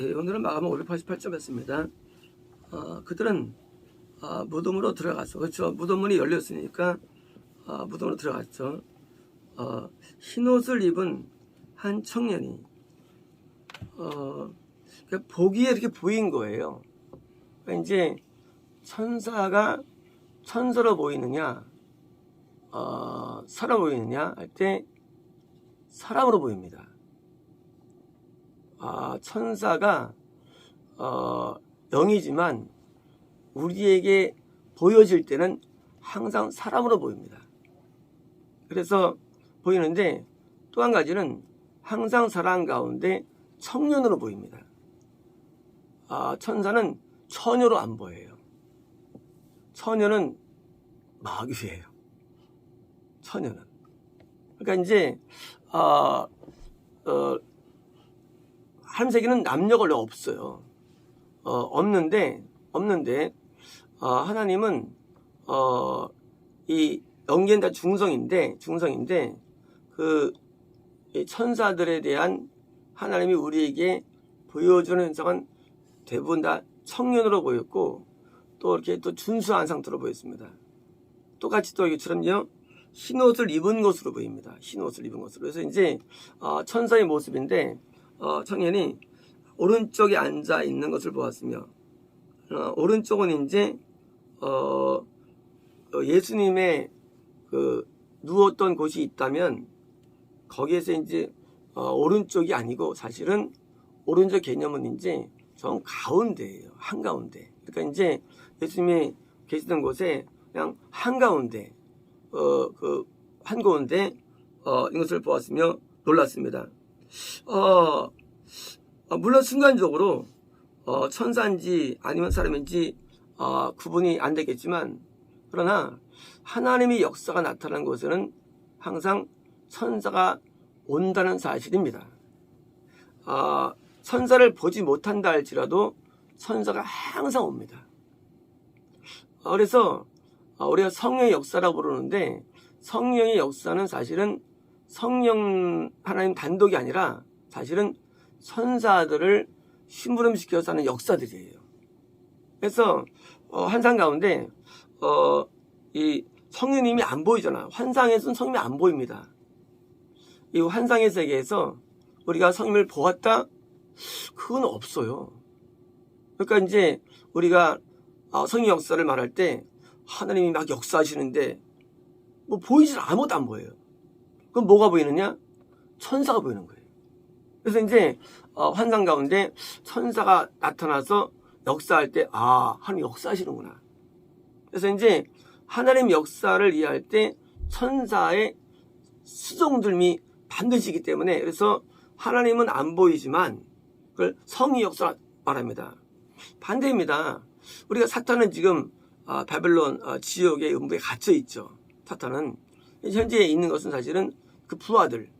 예, 오늘은 마감은 588점이었습니다. 그들은 무덤으로 들어갔어. 그렇죠. 무덤문이 열렸으니까 무덤으로 들어갔죠. 흰 옷을 입은 한 청년이 그러니까 보기에 이렇게 보인 거예요. 그러니까 이제 천사가 천사로 보이느냐, 사람 보이느냐 할 때 사람으로 보입니다. 천사가 영이지만 우리에게 보여질 때는 항상 사람으로 보입니다. 그래서 보이는데 또 한 가지는 항상 사람 가운데 청년으로 보입니다. 천사는 처녀로 안 보여요. 처녀는 마귀예요. 처녀는. 그러니까 이제 하늘세계는 남녀가 원래 없어요. 없는데 하나님은 이 영계는 다 중성인데 그 천사들에 대한 하나님이 우리에게 보여주는 현상은 대부분 다 청년으로 보였고 또 이렇게 또 준수한 상태로 보였습니다. 똑같이 또 이것처럼요 흰 옷을 입은 것으로 보입니다. 흰 옷을 입은 것으로. 그래서 이제 천사의 모습인데 청년이 오른쪽에 앉아 있는 것을 보았으며 오른쪽은 이제 예수님의 그 누웠던 곳이 있다면 거기에서 이제 오른쪽이 아니고 사실은 오른쪽 개념은 이제 정 가운데예요. 한가운데. 그러니까 이제 예수님이 계시던 곳에 그냥 한가운데 그 한가운데 이것을 보았으며 놀랐습니다. 물론 순간적으로 천사인지 아니면 사람인지 구분이 안 되겠지만 그러나 하나님의 역사가 나타난 곳에는 항상 천사가 온다는 사실입니다. 천사를 보지 못한다 할지라도 천사가 항상 옵니다. 그래서 우리가 성령의 역사라고 부르는데 성령의 역사는 사실은 성령 하나님 단독이 아니라 사실은 천사들을 심부름시켜서 하는 역사들이에요. 그래서 환상 가운데 이 성령님이 안 보이잖아. 환상에서는 성령이 안 보입니다. 이 환상의 세계에서 우리가 성령을 보았다? 그건 없어요. 그러니까 이제 우리가 성령 역사를 말할 때 하나님이 막 역사하시는데 뭐 보이질 아무것도 안 보여요. 그럼 뭐가 보이느냐? 천사가 보이는 거예요. 그래서 이제 환상 가운데 천사가 나타나서 역사할 때 하나님 역사하시는구나. 그래서 이제 하나님 역사를 이해할 때 천사의 수종들이 반드시 있기 때문에 그래서 하나님은 안 보이지만 그걸 성의 역사라 말합니다. 반대입니다. 우리가 사탄은 지금 바벨론 지옥의 음부에 갇혀 있죠. 사탄은 현재 있는 것은 사실은 그 부하들,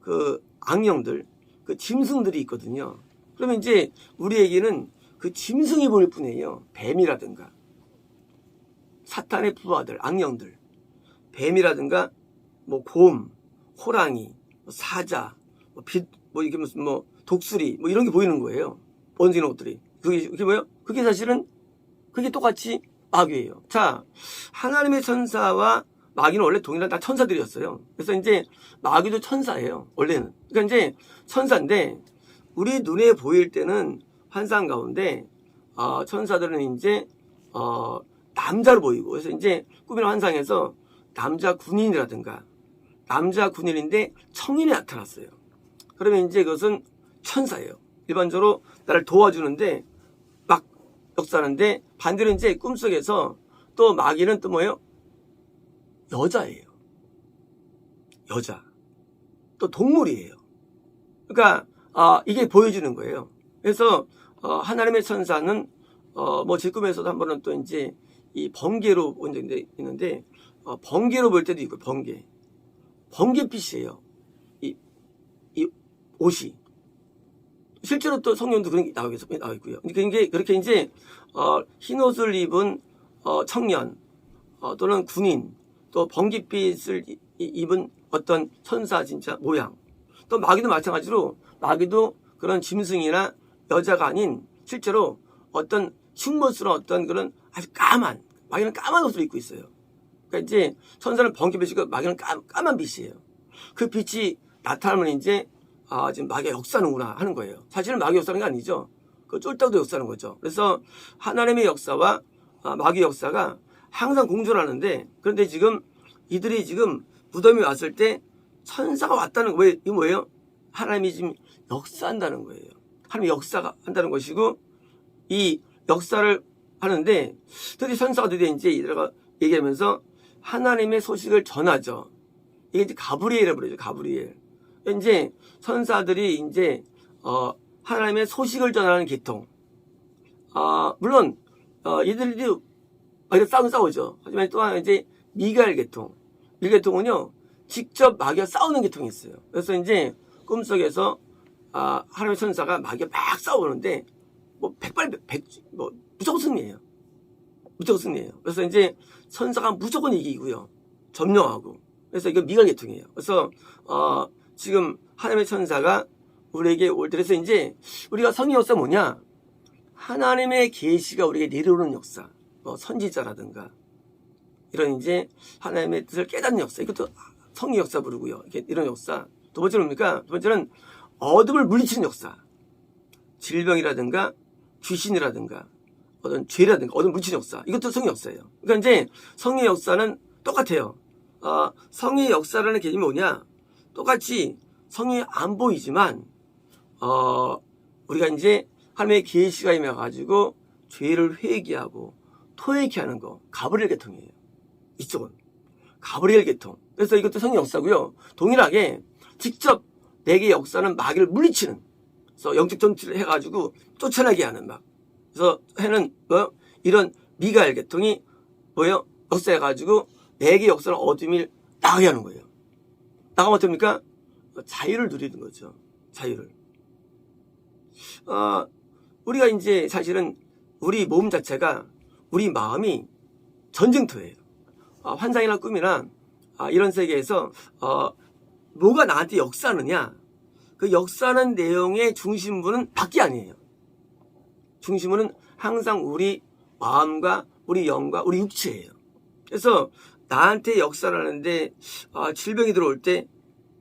그 악령들, 그 짐승들이 있거든요. 그러면 이제 우리에게는 그 짐승이 보일 뿐이에요. 뱀이라든가 사탄의 부하들, 악령들, 뱀이라든가 뭐 곰, 호랑이, 사자, 이게 무슨 독수리 이런 게 보이는 거예요. 번지는 것들이. 그게 뭐예요? 그게 사실은 그게 똑같이 마귀예요. 자, 하나님의 천사와 마귀는 원래 동일한 다 천사들이었어요. 그래서 이제 마귀도 천사예요. 원래는. 그러니까 이제 천사인데 우리 눈에 보일 때는 환상 가운데 천사들은 이제 남자로 보이고 그래서 이제 꿈이나 환상에서 남자 군인이라든가 남자 군인인데 청년이 나타났어요. 그러면 이제 그것은 천사예요. 일반적으로 나를 도와주는데 막 역사하는데 반대로 이제 꿈속에서 또 마귀는 또 뭐예요? 여자예요. 여자. 또 동물이에요. 그러니까 이게 보여주는 거예요. 그래서 하나님의 천사는 제 꿈에서도 한 번은 또 이제 이 번개로 본 적이 있는데 번개로 볼 때도 있고 번개빛이에요. 이 옷이 실제로 또 성령도 그런 게 나와 있고요. 그렇게 이제 흰 옷을 입은 청년 또는 군인 또 번개빛을 입은 어떤 천사 진짜 모양 또 마귀도 마찬가지로 마귀도 그런 짐승이나 여자가 아닌 실제로 어떤 흉물스러운 어떤 그런 아주 까만, 마귀는 까만 옷을 입고 있어요. 그러니까 이제 천사는 번개 빛이고 마귀는 까만 빛이에요. 그 빛이 나타나면 이제 지금 마귀가 역사하는구나 하는 거예요. 사실은 마귀 역사하는 게 아니죠. 그 쫄딱도 역사하는 거죠. 그래서 하나님의 역사와 마귀 역사가 항상 공존하는데, 그런데 지금 이들이 지금 무덤에 왔을 때 천사가 왔다는 거, 왜, 이 뭐예요? 하나님이 지금 역사한다는 거예요. 하나님이 역사가 한다는 것이고, 이 역사를 하는데, 드디어 천사가 드디어 이제 이들가 얘기하면서 하나님의 소식을 전하죠. 이게 이제 가브리엘이라고 부르죠. 가브리엘. 이제 천사들이 이제, 하나님의 소식을 전하는 계통. 물론, 이들도 싸우죠. 하지만 또 하나 이제 미가엘 계통. 이 계통은요, 직접 마귀와 싸우는 계통이 있어요. 그래서 이제 꿈속에서 하나님의 천사가 마귀와 막 싸우는데 뭐 무조건 승리해요. 무조건 승리해요. 그래서 이제 천사가 무조건 이기고요. 점령하고. 그래서 이거 미가엘 계통이에요. 그래서 지금 하나님의 천사가 우리에게 올 때, 그래서 이제 우리가 성령 역사 뭐냐? 하나님의 계시가 우리에게 내려오는 역사. 선지자라든가 이런 이제 하나님의 뜻을 깨닫는 역사, 이것도 성령 역사 부르고요. 이런 역사. 두 번째는 뭡니까? 두 번째는 어둠을 물리치는 역사. 질병이라든가 귀신이라든가 어떤 죄라든가 어둠을 물리치는 역사. 이것도 성령 역사예요. 그러니까 이제 성령 역사는 똑같아요. 성령 역사라는 개념이 뭐냐? 똑같이 성령이 안 보이지만 우리가 이제 하나님의 계시가 임해가지고 죄를 회개하고 토해케 하는 거, 가브리엘 계통이에요. 이쪽은 가브리엘 계통. 그래서 이것도 성령 역사고요. 동일하게 직접 내게 역사는 마귀를 물리치는, 그래서 영적 정치를 해가지고 쫓아나게 하는 막. 그래서 해는 이런 미가엘 계통이 역사해가지고 내게 역사는 어둠을 나가게 하는 거예요. 나가면 어떻습니까? 자유를 누리는 거죠. 자유를. 우리가 이제 사실은 우리 몸 자체가, 우리 마음이 전쟁터예요. 환상이나 꿈이나 이런 세계에서 뭐가 나한테 역사하느냐, 그 역사하는 내용의 중심부는 밖이 아니에요. 중심부는 항상 우리 마음과 우리 영과 우리 육체예요. 그래서 나한테 역사를 하는데 질병이 들어올 때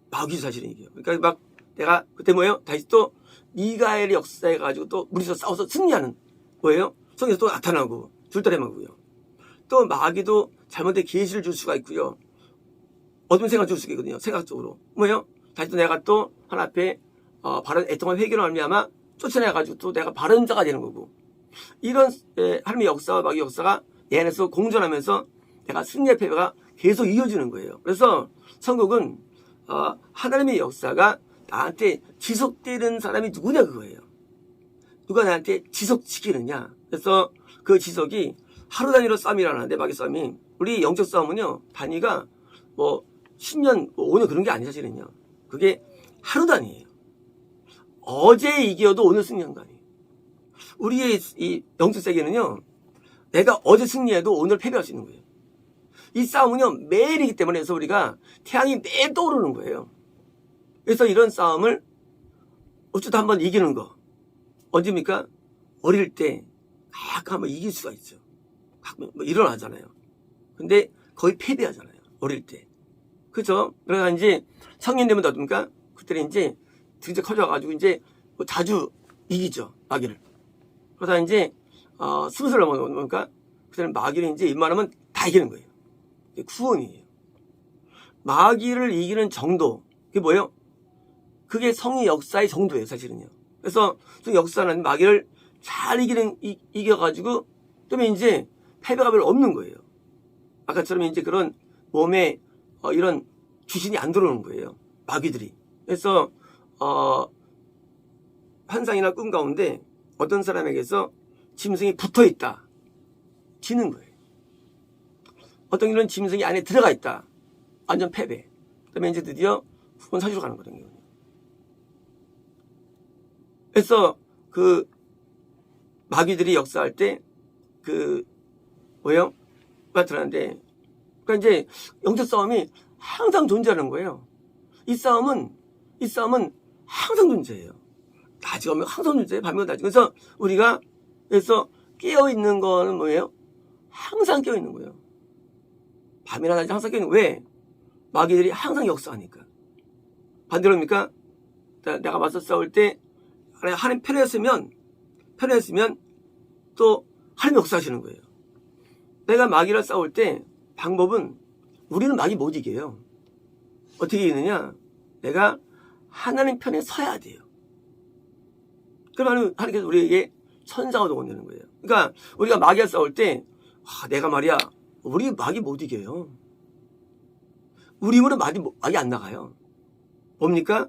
마귀도 사실은 이겨요. 그러니까 막 내가 그때 다시 또 미가엘이 역사해가지고 또 우리서 싸워서 승리하는 거예요. 성에서 또 나타나고 줄다리마고요. 또 마귀도 잘못된 계시를 줄 수가 있고요. 어둠 생각 줄 수가 있거든요. 생각적으로. 다시 또 내가 또 하나 앞에 바른 애통한 회개로 말미암아 쫓아내가지고 또 내가 바른 자가 되는 거고. 이런 하나님의 역사와 마귀 역사가 내 안에서 공존하면서 내가 승리의 패배가 계속 이어지는 거예요. 그래서 천국은 하나님의 역사가 나한테 지속되는 사람이 누구냐 그거예요. 누가 나한테 지속시키느냐. 그래서 그 지속이 하루 단위로 싸움이 일어나는데, 마귀 싸움이. 우리 영적 싸움은요, 단위가 10년, 5년 그런 게 아니에요, 사실은요. 그게 하루 단위예요. 어제 이겨도 오늘 승리한 거 아니에요. 우리의 이 영적 세계는요, 내가 어제 승리해도 오늘 패배할 수 있는 거예요. 이 싸움은요, 매일이기 때문에, 그래서 우리가 태양이 매일 떠오르는 거예요. 그래서 이런 싸움을 어쩌다 한번 이기는 거. 언제입니까? 어릴 때 가끔 한번 이길 수가 있죠. 가끔 일어나잖아요. 근데 거의 패배하잖아요. 어릴 때. 그죠? 그래서 이제 성인 되면 어떻습니까? 그때는 이제 등짝 커져가지고 이제 자주 이기죠. 마귀를. 그러다 이제 20살 넘어가니까 그때는 마귀를 이제 웬만하면 다 이기는 거예요. 그게 구원이에요. 마귀를 이기는 정도. 그게 뭐예요? 그게 성의 역사의 정도예요, 사실은요. 그래서 역사는 마귀를 잘 이겨가지고, 그러면 이제 패배가 별로 없는 거예요. 아까처럼 이제 그런 몸에 이런 귀신이 안 들어오는 거예요. 마귀들이. 그래서, 환상이나 꿈 가운데 어떤 사람에게서 짐승이 붙어 있다. 지는 거예요. 어떤 이런 짐승이 안에 들어가 있다. 완전 패배. 그다음에 이제 드디어 후원 사주로 가는 거거든요. 그래서 그 마귀들이 역사할 때 나타나는데, 그러니까 이제 영적 싸움이 항상 존재하는 거예요. 이 싸움은 항상 존재해요. 낮에 오면 항상 주제, 밤에 오면 낮에. 그래서 우리가 그래서 깨어 있는 거는 뭐예요? 항상 깨어 있는 거예요. 밤이나 낮에 항상 깨어 있는 거예요. 왜? 마귀들이 항상 역사하니까. 반대로입니까? 내가 맞서 싸울 때 하나님 편했으면 또 하나님 역사하시는 거예요. 내가 마귀랑 싸울 때 방법은 우리는 마귀 못 이겨요. 어떻게 이기느냐? 내가 하나님 편에 서야 돼요. 그러면 하나님께서 우리에게 천사가 동원되는 거예요. 그러니까 우리가 마귀와 싸울 때 내가 말이야 우리 마귀 못 이겨요. 우리 힘으로 마귀 안 나가요. 뭡니까?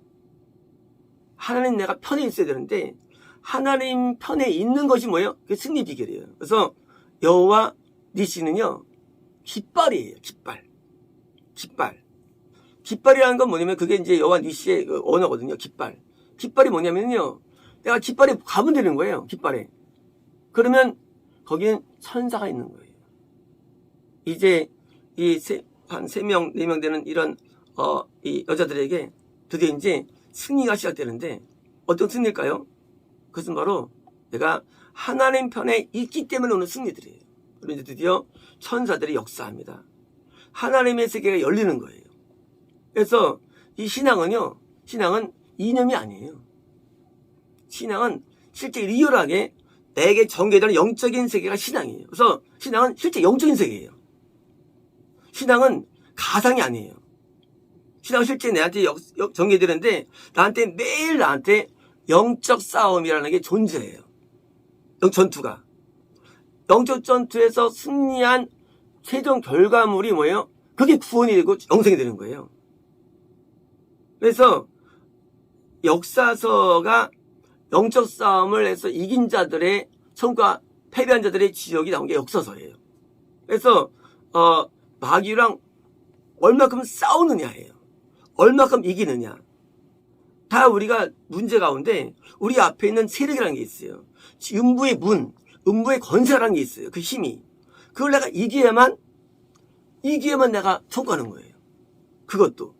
하나님 내가 편에 있어야 되는데 하나님 편에 있는 것이 뭐예요? 그게 승리 비결이에요. 그래서 여호와 니시는요 깃발이에요. 깃발이라는 건 뭐냐면 그게 이제 여호와 니시의 그 언어거든요. 깃발이 뭐냐면요 내가 깃발에 가면 되는 거예요. 깃발에. 그러면 거기는 천사가 있는 거예요. 이제 한 3명, 4명 되는 이런 이 여자들에게 드디어 이제 승리가 시작되는데 어떤 승리일까요? 그것은 바로 내가 하나님 편에 있기 때문에 오는 승리들이에요. 그리고 이제 드디어 천사들이 역사합니다. 하나님의 세계가 열리는 거예요. 그래서 이 신앙은 이념이 아니에요. 신앙은 실제 리얼하게 내게 전개되는 영적인 세계가 신앙이에요. 그래서 신앙은 실제 영적인 세계예요. 신앙은 가상이 아니에요. 신앙은 실제 내한테 전개되는데 매일 나한테 영적 싸움이라는 게 존재해요. 전투가. 영적 전투에서 승리한 최종 결과물이 뭐예요? 그게 구원이 되고 영생이 되는 거예요. 그래서 역사서가 영적 싸움을 해서 이긴 자들의 천국과 패배한 자들의 지역이 나온 게 역사서예요. 그래서 마귀랑 얼마큼 싸우느냐예요. 얼마큼 이기느냐. 다 우리가 문제 가운데 우리 앞에 있는 세력이라는 게 있어요. 음부의 권세라는 게 있어요. 그 힘이. 그걸 내가 이기야만 내가 천국하는 거예요. 그것도.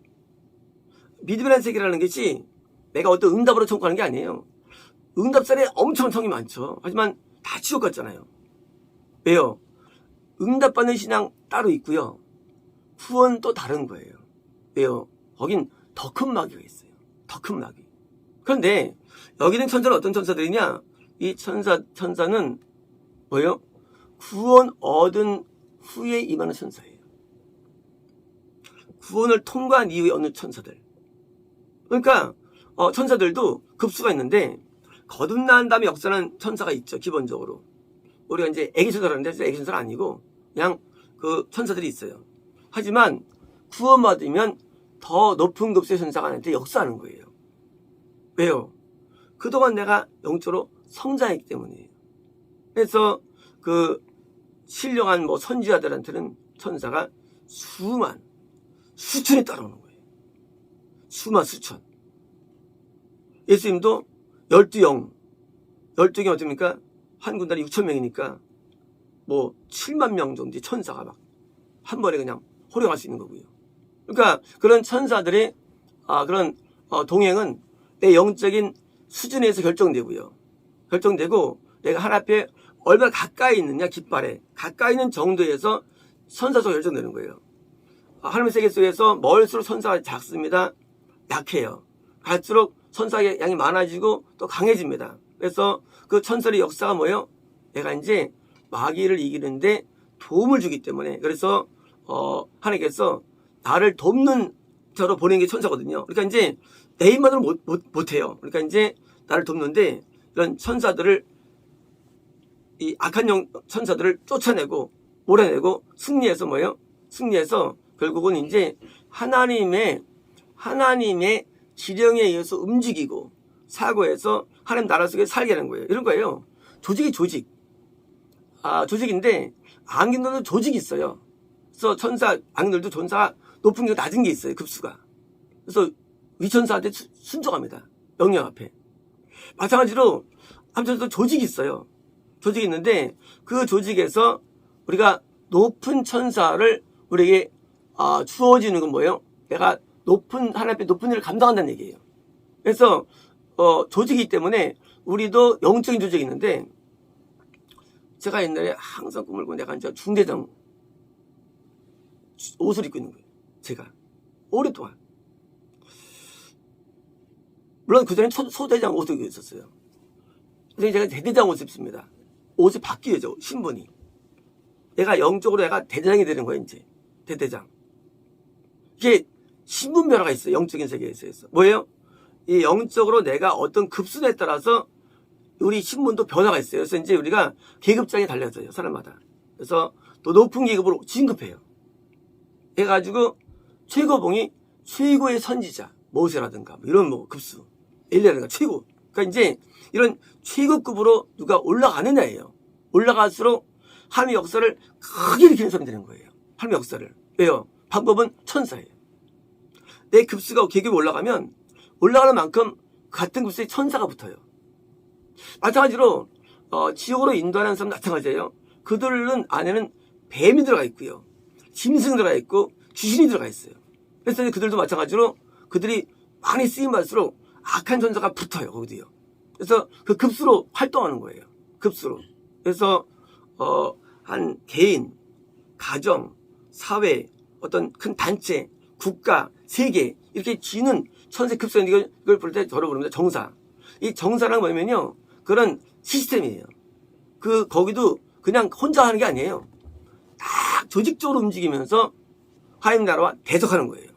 믿음이라는 세계라는 것이 내가 어떤 응답으로 천국하는 게 아니에요. 응답사례 엄청 성이 많죠. 하지만 다 지옥 같잖아요. 왜요? 응답받는 신앙 따로 있고요. 후원 또 다른 거예요. 왜요? 거긴 더 큰 마귀가 있어요. 더 큰 마귀. 그런데 여기는 천사는 어떤 천사들이냐? 이 천사는 뭐예요? 구원 얻은 후에 임하는 천사예요. 구원을 통과한 이후에 얻는 천사들. 그러니까 천사들도 급수가 있는데 거듭난 다음에 역사하는 천사가 있죠. 기본적으로. 우리가 이제 애기 천사라는데 애기 천사는 아니고 그냥 그 천사들이 있어요. 하지만 구원받으면 더 높은 급수의 천사가 나한테 역사하는 거예요. 왜요? 그동안 내가 영적으로 성장했기 때문이에요. 그래서 그 신령한 선지자들한테는 천사가 수천이 따라오는 거예요. 수천. 예수님도 12영 어떻습니까? 한 군단에 6,000명이니까 7만 명 정도의 천사가 막 한 번에 그냥 호령할 수 있는 거고요. 그러니까 그런 천사들의 그런 동행은 내 영적인 수준에서 결정되고요. 결정되고 내가 하나님 앞에 얼마나 가까이 있느냐, 깃발에 가까이 있는 정도에서 천사가 결정되는 거예요. 하나님의 세계 속에서 멀수록 천사가 작습니다. 약해요. 갈수록 천사의 양이 많아지고 또 강해집니다. 그래서 그 천사의 역사가 뭐예요? 내가 이제 마귀를 이기는데 도움을 주기 때문에. 그래서 하나님께서 나를 돕는 자로 보내는 게 천사거든요. 그러니까 이제 내 힘만으로 못해요. 그러니까 이제 나를 돕는데 이런 천사들을, 이 악한 천사들을 쫓아내고 몰아내고 승리해서 뭐예요? 승리해서 결국은 이제 하나님의 지령에 의해서 움직이고 사고해서 하나님 나라 속에 살게 하는 거예요. 이런 거예요. 조직이 조직. 조직인데 악인들도 조직이 있어요. 그래서 악인들도 천사 높은 게 낮은 게 있어요. 급수가. 그래서 위천사한테 순종합니다. 명령 앞에. 마찬가지로 아무튼 조직이 있어요. 조직이 있는데 그 조직에서 우리가 높은 천사를 우리에게 주어지는 건 뭐예요? 내가 하나님 앞에 높은 일을 감당한다는 얘기예요. 그래서 조직이기 때문에 우리도 영적인 조직이 있는데, 제가 옛날에 항상 꿈을 꾸고 내가 이제 중대장 옷을 입고 있는 거예요. 제가 오랫동안. 물론 그전에 소대장 옷을 입고 있었어요. 그래서 제가 대대장 옷을 입습니다. 옷이 바뀌어죠, 신분이. 내가 영적으로 내가 대대장이 되는 거예요, 이제. 대대장. 이게 신분 변화가 있어요, 영적인 세계에서. 뭐예요? 이 영적으로 내가 어떤 급수에 따라서 우리 신분도 변화가 있어요. 그래서 이제 우리가 계급장에 달려져요, 사람마다. 그래서 또 높은 계급으로 진급해요. 해가지고 최고봉이 최고의 선지자, 모세라든가 뭐 이런 뭐 급수, 엘리야라든가 최고. 그러니까 이제 이런 최고급으로 누가 올라가느냐예요. 올라갈수록 하나님의 역사를 크게 일으키는 사람이 되는 거예요. 하나님의 역사를. 왜요? 방법은 천사예요. 내 급수가 계급이 올라가면 올라가는 만큼 같은 급수에 천사가 붙어요. 마찬가지로 지옥으로 인도하는 사람 마찬가지예요. 그들은 안에는 뱀이 들어가 있고요, 짐승이 들어가 있고 귀신이 들어가 있어요. 그래서 그들도 마찬가지로 그들이 많이 쓰임 받을수록 악한 천사가 붙어요, 거기도요. 그래서 그 급수로 활동하는 거예요. 급수로. 그래서 한 개인, 가정, 사회, 어떤 큰 단체, 국가, 세계 이렇게 지는 천세 급수인데 이걸 부를 때 저를 부릅니다. 정사. 이 정사란 뭐냐면요, 그런 시스템이에요. 거기도 그냥 혼자 하는 게 아니에요. 딱 조직적으로 움직이면서 하나님 나라와 대적하는 거예요.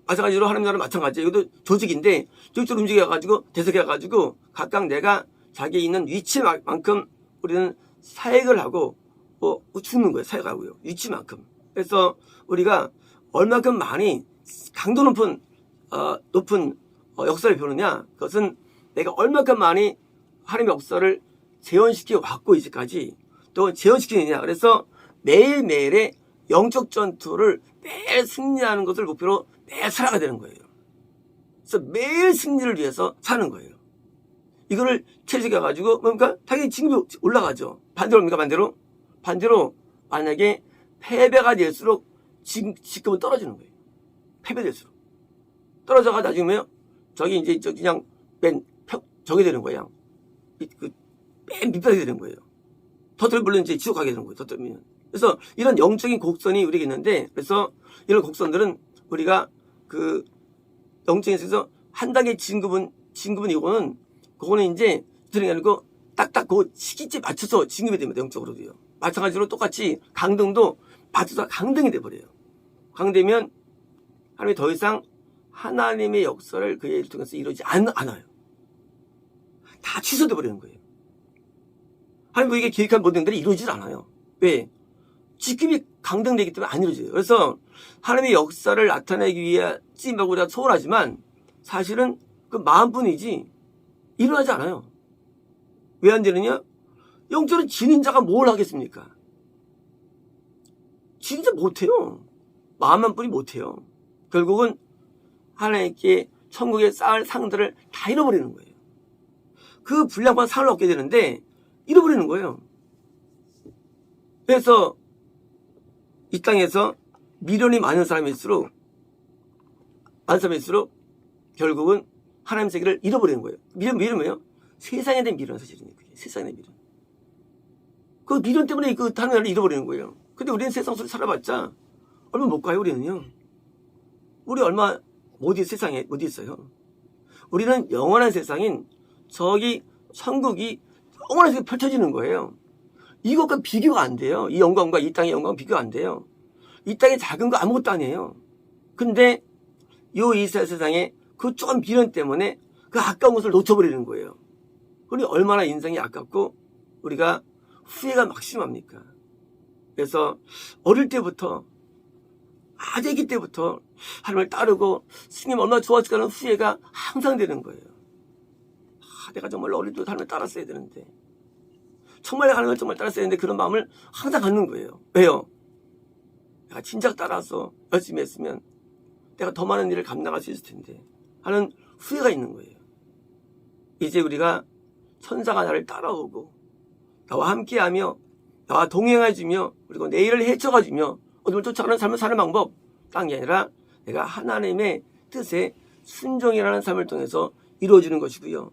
마찬가지로 하나님 나라 마찬가지예요. 이것도 조직인데 조직적으로 움직여가지고 대적해가지고 각각 내가 자기 있는 위치만큼 우리는 사역을 하고 죽는 거예요. 사역하고요. 위치만큼. 그래서 우리가 얼마큼 많이 강도 높은 역사를 배우느냐, 그것은 내가 얼마큼 많이 하나님의 역사를 재현시켜 왔고 이제까지 또 재현시키느냐. 그래서 매일매일의 영적 전투를 매일 승리하는 것을 목표로 매일 살아가야 되는 거예요. 그래서 매일 승리를 위해서 사는 거예요. 이거를 체득해가지고 그러니까 당연히 진급이 올라가죠. 반대로 뭡니까? 반대로 만약에 패배가 될수록 직급은 떨어지는 거예요. 패배될수록 떨어져가 나중에요, 저기 이제 그냥 저기 되는 거예요. 맨 밑바닥이 되는 거예요. 더 들면 이제 지옥 가게 되는 거예요. 더 들면. 그래서 이런 영적인 곡선이 우리에게 있는데, 그래서 이런 곡선들은 우리가 그 영적인 세계에서 한 단계 진급은 이거는 그거는 이제 드는 게 아니고 딱딱 그 시기째 맞춰서 진급이 됩니다. 영적으로도요. 마찬가지로 똑같이 강등도 맞춰서 강등이 돼버려요. 강되면 하나님이 더 이상 하나님의 역사를 그의 일을 통해서 이루지 않아요. 다 취소돼 버리는 거예요. 하나님이 계획한 모든 것들이 이루어지질 않아요. 왜? 직급이 강등되기 때문에 안 이루어져요. 그래서 하나님의 역사를 나타내기 위해 쓰임받고 우리가 소원하지만 사실은 그 마음뿐이지 일어나지 않아요. 왜 안 되느냐? 영적으로 지닌 자가 뭘 하겠습니까? 지닌 자 못해요. 마음만 뿐이 못해요. 결국은 하나님께 천국에 쌓을 상들을 다 잃어버리는 거예요. 그 분량만 상을 얻게 되는데 잃어버리는 거예요. 그래서 이 땅에서 미련이 많은 사람일수록 결국은 하나님 세계를 잃어버리는 거예요. 미련은 뭐예요? 세상에 대한 미련, 사실은. 세상에 대한 미련. 그 미련 때문에 그 하나님 나라를 잃어버리는 거예요. 근데 우리는 세상 속에 살아봤자 얼마 못 가요, 우리는요. 우리 얼마 세상에 못 있어요. 우리는 영원한 세상인 저기 천국이 영원한 세상에 펼쳐지는 거예요. 이것과 비교가 안 돼요. 이 영광과 이 땅의 영광은 비교가 안 돼요. 이 땅의 작은 거 아무것도 아니에요. 근데 이 이스라엘 세상에 그 조금 미련 때문에 그 아까운 것을 놓쳐버리는 거예요. 우리 얼마나 인생이 아깝고 우리가 후회가 막심합니까? 그래서 어릴 때부터, 아기 때부터 하나님을 따르고 스님 얼마나 좋았을까라는 후회가 항상 되는 거예요. 내가 정말 어릴 때부터 하나님을 따랐어야 되는데, 정말 하나님을 정말 따랐어야 되는데, 그런 마음을 항상 갖는 거예요. 왜요? 내가 진작 따라서 열심히 했으면 내가 더 많은 일을 감당할 수 있을 텐데 하는 후회가 있는 거예요. 이제 우리가 천사가 나를 따라오고 나와 함께하며 나와 동행해주며 그리고 내 일을 헤쳐가주며 어둠을 쫓아가는 삶을 사는 방법, 딴 게 아니라 내가 하나님의 뜻에 순종이라는 삶을 통해서 이루어지는 것이고요.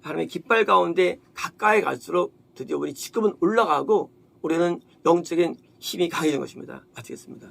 하나님의 깃발 가운데 가까이 갈수록 드디어 우리 직급은 올라가고 우리는 영적인 힘이 강해진 것입니다. 마치겠습니다.